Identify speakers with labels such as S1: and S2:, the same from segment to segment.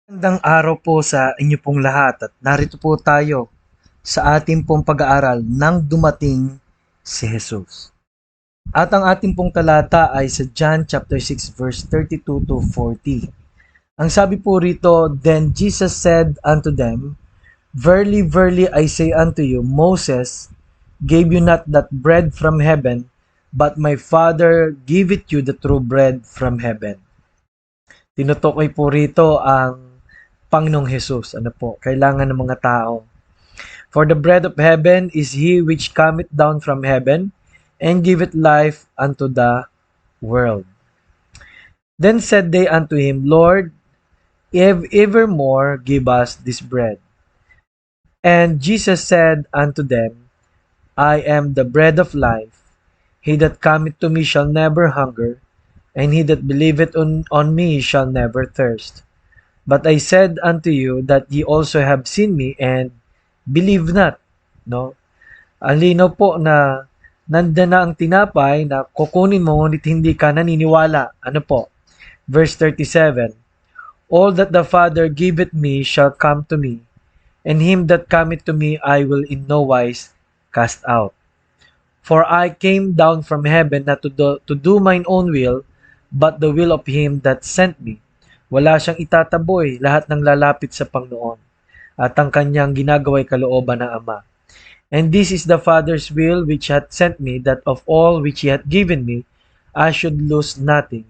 S1: Magandang araw po sa inyo pong lahat at narito po tayo sa ating pong pag-aaral nang dumating si Jesus. At ang ating pong talata ay sa John chapter 6 verse 32 to 40. Ang sabi po rito, "Then Jesus said unto them, Verily, verily, I say unto you, Moses gave you not that bread from heaven, but my Father giveth you the true bread from heaven." Tinutukoy po rito ang Panginoong Hesus. Ano po? Kailangan ng mga tao. "For the bread of heaven is he which cometh down from heaven, and giveth life unto the world. Then said they unto him, Lord, if evermore give us this bread. And Jesus said unto them, I am the bread of life. He that cometh to me shall never hunger, and he that believeth on me shall never thirst. But I said unto you that ye also have seen me and believe not." No? Ang linaw po na nandiyan na ang tinapay na kukunin mo ngunit hindi ka naniniwala. Ano po? Verse 37, "All that the Father giveth me shall come to me, and him that cometh to me I will in no wise cast out. For I came down from heaven not to do mine own will, but the will of him that sent me." Wala siyang itataboy, lahat ng lalapit sa Panginoon, at ang kanyang ginagawa'y kalooban ng Ama. "And this is the Father's will which hath sent me, that of all which he hath given me, I should lose nothing,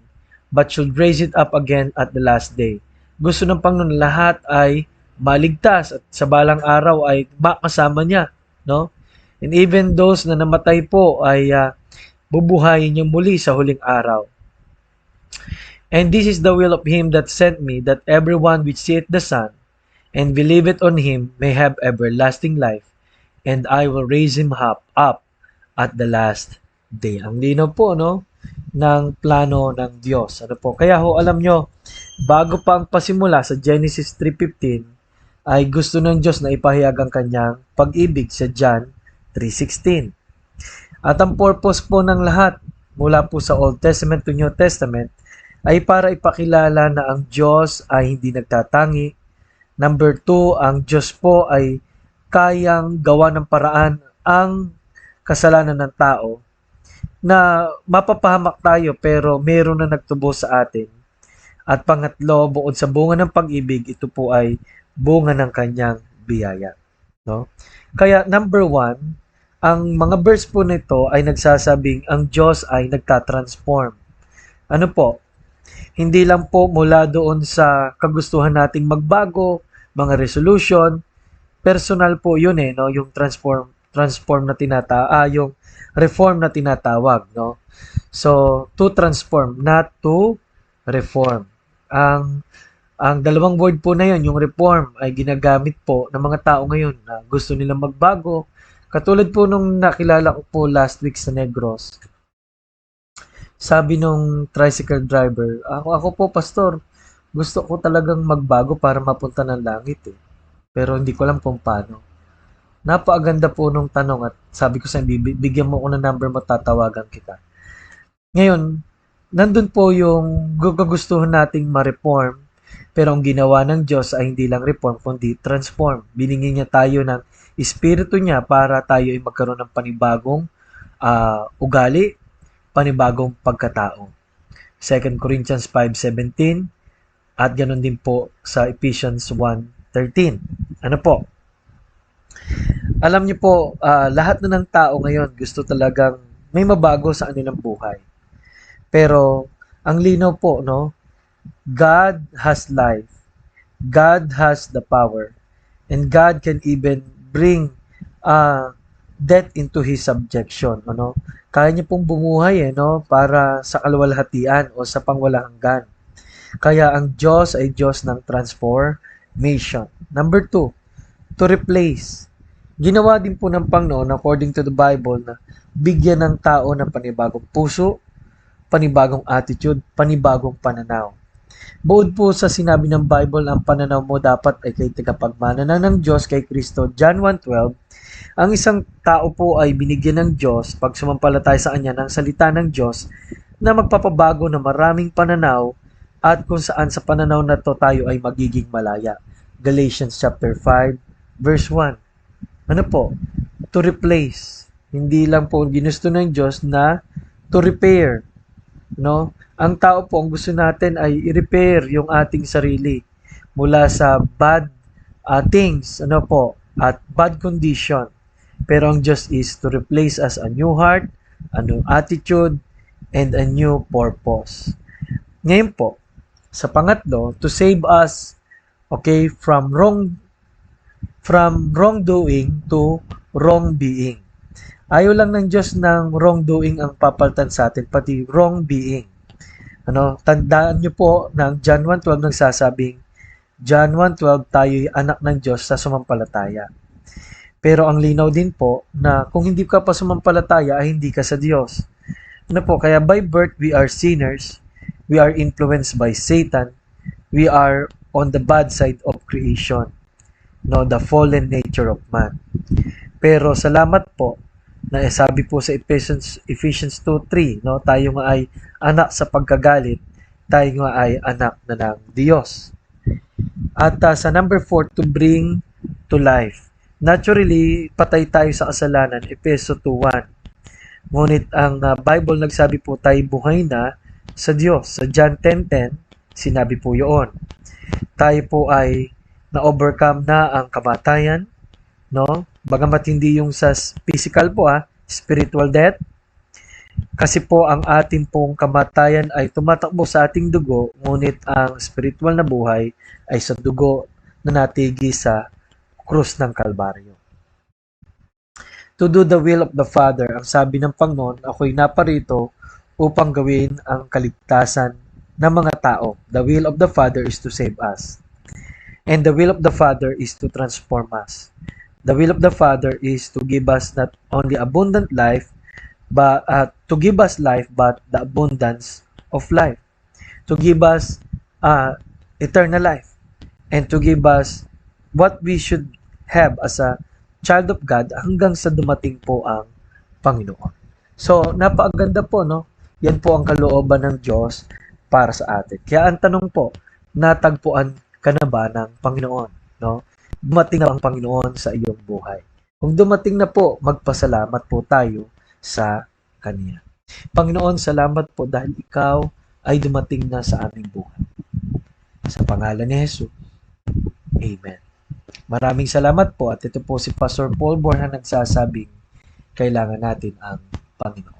S1: but should raise it up again at the last day." Gusto ng Panginoon lahat ay maligtas at sa balang araw ay makasama niya, no? And even those na namatay po ay bubuhayin niya muli sa huling araw. "And this is the will of him that sent me, that everyone which seeth the Son, and believeth on him, may have everlasting life, and I will raise him up at the last day." Ang linaw po, no, ng plano ng Diyos. Ano po? Kaya ho, alam nyo, bago pa ang pasimula sa Genesis 3:15, ay gusto ng Diyos na ipahayag ang kanyang pag-ibig sa John 3:16. At ang purpose po ng lahat, mula po sa Old Testament to New Testament, ay para ipakilala na ang Diyos ay hindi nagtatangi. Number 2, ang Diyos po ay kayang gawa ng paraan ang kasalanan ng tao na mapapahamak tayo pero meron na nagtubo sa atin. At pangatlo, bukod sa bunga ng pag-ibig, ito po ay bunga ng kanyang biyaya. No? Kaya number 1, ang mga verse po nito ay nagsasabing ang Diyos ay nagtatransform. Ano po? Hindi lang po mula doon sa kagustuhan nating magbago, mga resolution, personal po yun no, yung transform na yung reform na tinatawag, no. So, to transform, not to reform. Ang dalawang word po na yun, yung reform, ay ginagamit po ng mga tao ngayon na gusto nilang magbago. Katulad po nung nakilala ko po last week sa Negros, sabi nung tricycle driver, ako po pastor, gusto ko talagang magbago para mapunta ng langit Pero hindi ko alam kung paano. Napakaganda po nung tanong at sabi ko sa bigyan mo ko ng number mo, tatawagan kita. Ngayon, nandun po yung gugustuhan nating ma-reform, pero ang ginawa ng Diyos ay hindi lang reform, kundi transform. Binigyan niya tayo ng espiritu niya para tayo ay magkaroon ng panibagong ugali, panibagong pagkatao. 2 Corinthians 5:17 at ganoon din po sa Ephesians 1:13. Ano po? Alam niyo po, lahat na ng tao ngayon gusto talagang may mabago sa kanilang buhay. Pero ang linaw po, no? God has life. God has the power. And God can even bring death into His subjection. Ano? Kaya niya pong bumuhay no? Para sa kaluwalhatian o sa pangwalang hanggan. Kaya ang Diyos ay Diyos ng transformation. Number 2, to replace. Ginawa din po ng Panginoon according to the Bible na bigyan ng tao ng panibagong puso, panibagong attitude, panibagong pananaw. Bukod po sa sinabi ng Bible, ang pananaw mo dapat ay kay tagapagmana na ng Diyos kay Kristo. John 1:12, ang isang tao po ay binigyan ng Diyos pag sumampalataya sa Kanya ng salita ng Diyos na magpapabago ng maraming pananaw at kung saan sa pananaw na to tayo ay magiging malaya. Galatians chapter 5 verse 1. Ano po? To replace. Hindi lang po ginusto ng Diyos na to repair, no? Ang tao po, ang gusto natin ay i-repair yung ating sarili mula sa bad things, ano po, at bad condition. Pero ang Diyos is to replace us a new heart, a new attitude, and a new purpose. Ngayon po, sa pangatlo, to save us, okay, from wrongdoing to wrong being. Ayaw lang ng Diyos ng wrongdoing ang papalitan sa atin, pati wrong being. Ano, tandaan niyo po ng John 1:12 nagsasabing, John 1:12, tayo'y anak ng Diyos sa sumampalataya. Pero ang linaw din po na kung hindi ka pa sumampalataya ay hindi ka sa Diyos. Ano po, kaya by birth we are sinners, we are influenced by Satan, we are on the bad side of creation, no, the fallen nature of man. Pero salamat po na sabi po sa Ephesians 2:3, no, tayo nga ay anak sa pagkagalit, tayo nga ay anak na ng Diyos. At sa number 4, to bring to life. Naturally, patay tayo sa kasalanan, Efeso 2:1. Ngunit ang Bible nagsabi po tayo buhay na sa Diyos. Sa John 10:10, sinabi po yun. Tayo po ay na-overcome na ang kamatayan, no? Bagamat hindi yung sa physical po, spiritual death. Kasi po ang ating pong kamatayan ay tumatakbo sa ating dugo, ngunit ang spiritual na buhay ay sa dugo na natigi sa krus ng Kalbaryo. To do the will of the Father, ang sabi ng Panginoon, ako'y naparito upang gawin ang kaligtasan ng mga tao. The will of the Father is to save us. And the will of the Father is to transform us. The will of the Father is to give us not only abundant life, but to give us life, but the abundance of life. To give us eternal life. And to give us what we should have as a child of God hanggang sa dumating po ang Panginoon. So, napakaganda po, no? Yan po ang kalooban ng Diyos para sa atin. Kaya ang tanong po, natagpuan ka na ba ng Panginoon? No? Dumating na ang Panginoon sa iyong buhay. Kung dumating na po, magpasalamat po tayo sa Kanya. Panginoon, salamat po dahil Ikaw ay dumating na sa aming buhay. Sa pangalan ni Jesus. Amen. Maraming salamat po at ito po si Pastor Paul Borja nagsasabing kailangan natin ang Panginoon.